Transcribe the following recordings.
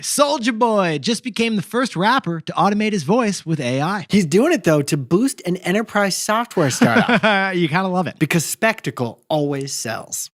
Soulja Boy just became the first rapper to automate his voice with AI. He's doing it, though, to boost an enterprise software startup. You kind of love it. Because spectacle always sells.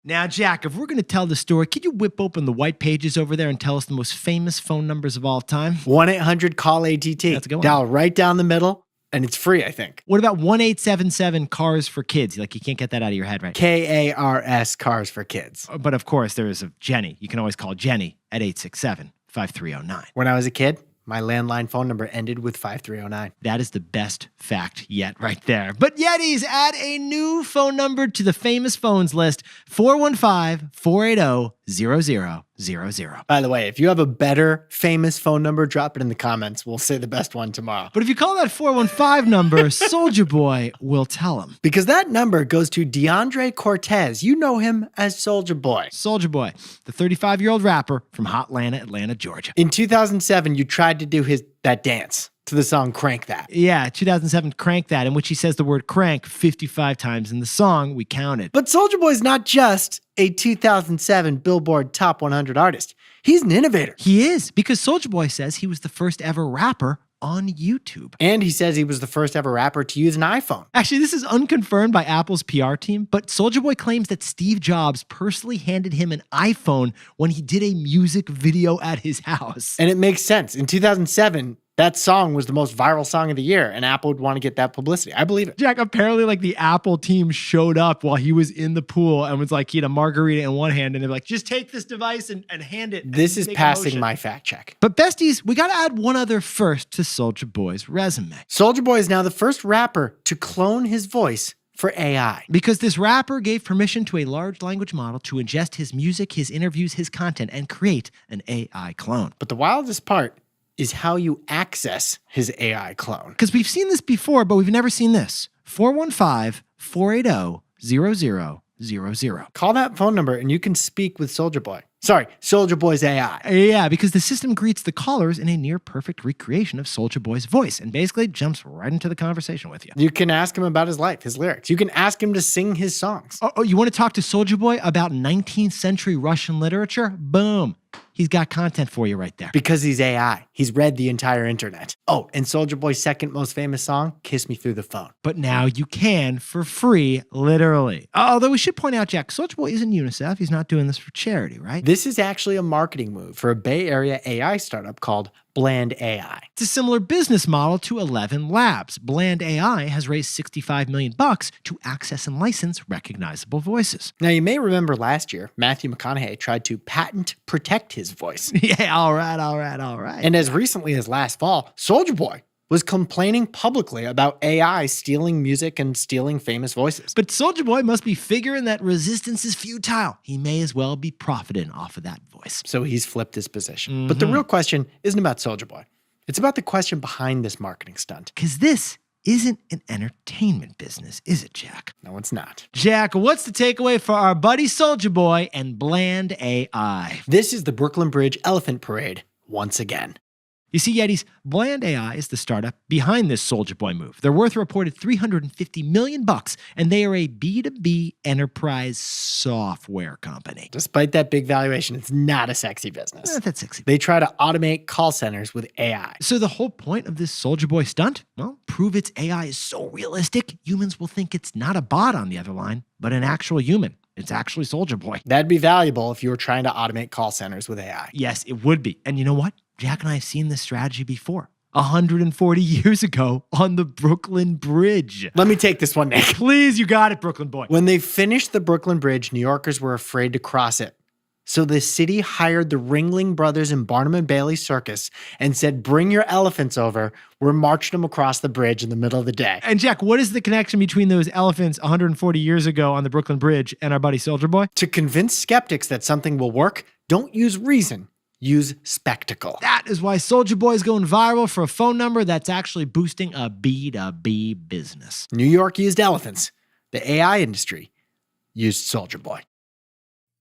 Now, Jack, if we're going to tell the story, could you whip open the white pages over there and tell us the most famous phone numbers of all time? 1-800-CALL-ATT. That's a good one. Dial right down the middle, and it's free, I think. What about 1-877-CARS for kids? Like, you can't get that out of your head, right? KARS, Cars for Kids. But of course, there is a Jenny. You can always call Jenny at 867-5309. When I was a kid, my landline phone number ended with 5309. That is the best fact yet right there. But Yetis, add a new phone number to the famous phones list, 415-480-0000. By the way, if you have a better famous phone number, drop it in the comments. We'll say the best one tomorrow. But if you call that 415 number, Soulja Boy will tell him. Because that number goes to DeAndre Cortez. You know him as Soulja Boy. Soulja Boy, the 35-year-old rapper from Hotlanta, Atlanta, Georgia. In 2007, you tried to do that dance to the song Crank That. Yeah, 2007, Crank That, in which he says the word crank 55 times in the song. We counted. But Soulja Boy's not just a 2007 Billboard Top 100 artist. He's an innovator. He is, because Soulja Boy says he was the first ever rapper on YouTube. And he says he was the first ever rapper to use an iPhone. Actually, this is unconfirmed by Apple's PR team, but Soulja Boy claims that Steve Jobs personally handed him an iPhone when he did a music video at his house. And it makes sense. In 2007, that song was the most viral song of the year, and Apple would want to get that publicity. I believe it. Jack, apparently like the Apple team showed up while he was in the pool and was like, he had a margarita in one hand, and they're like, just take this device and hand it. This is passing my fact check. But besties, we got to add one other first to Soulja Boy's resume. Soulja Boy is now the first rapper to clone his voice for AI. Because this rapper gave permission to a large language model to ingest his music, his interviews, his content, and create an AI clone. But the wildest part is how you access his AI clone. Because we've seen this before, but we've never seen this. 415-480-0000. Call that phone number and you can speak with Soulja Boy. Sorry, Soulja Boy's AI. Yeah, because the system greets the callers in a near-perfect recreation of Soulja Boy's voice and basically jumps right into the conversation with you. You can ask him about his life, his lyrics. You can ask him to sing his songs. Oh, you want to talk to Soulja Boy about 19th century Russian literature? Boom. He's got content for you right there. Because he's AI. He's read the entire internet. Oh, and Soulja Boy's second most famous song, Kiss Me Through the Phone. But now you can for free, literally. Although we should point out, Jack, Soulja Boy isn't UNICEF. He's not doing this for charity, right? This is actually a marketing move for a Bay Area AI startup called Bland AI. It's a similar business model to 11 Labs. Bland AI has raised $65 million to access and license recognizable voices. Now, you may remember last year, Matthew McConaughey tried to patent protect his voice. Yeah, all right. And as recently as last fall, Soulja Boy was complaining publicly about AI stealing music and stealing famous voices. But Soulja Boy must be figuring that resistance is futile. He may as well be profiting off of that voice. So he's flipped his position. But the real question isn't about Soulja Boy. It's about the question behind this marketing stunt. Because this isn't an entertainment business, is it, Jack? No, it's not. Jack, what's the takeaway for our buddy Soulja Boy and Bland AI? This is the Brooklyn Bridge Elephant Parade once again. You see, Yetis, Bland AI is the startup behind this Soulja Boy move. They're worth a reported $350 million, and they are a B2B enterprise software company. Despite that big valuation, it's not a sexy business. Not that sexy. They try to automate call centers with AI. So the whole point of this Soulja Boy stunt? Well, prove its AI is so realistic, humans will think it's not a bot on the other line, but an actual human. It's actually Soulja Boy. That'd be valuable if you were trying to automate call centers with AI. Yes, it would be. And you know what? Jack and I have seen this strategy before. 140 years ago on the Brooklyn Bridge. Let me take this one, Nick. Please, you got it, Brooklyn Boy. When they finished the Brooklyn Bridge, New Yorkers were afraid to cross it. So the city hired the Ringling Brothers and Barnum and Bailey Circus and said, bring your elephants over. We're marching them across the bridge in the middle of the day. And Jack, what is the connection between those elephants 140 years ago on the Brooklyn Bridge and our buddy Soulja Boy? To convince skeptics that something will work, don't use reason. Use spectacle. That is why Soulja Boy is going viral for a phone number that's actually boosting a B2B business. New York used elephants. The AI industry used Soulja Boy.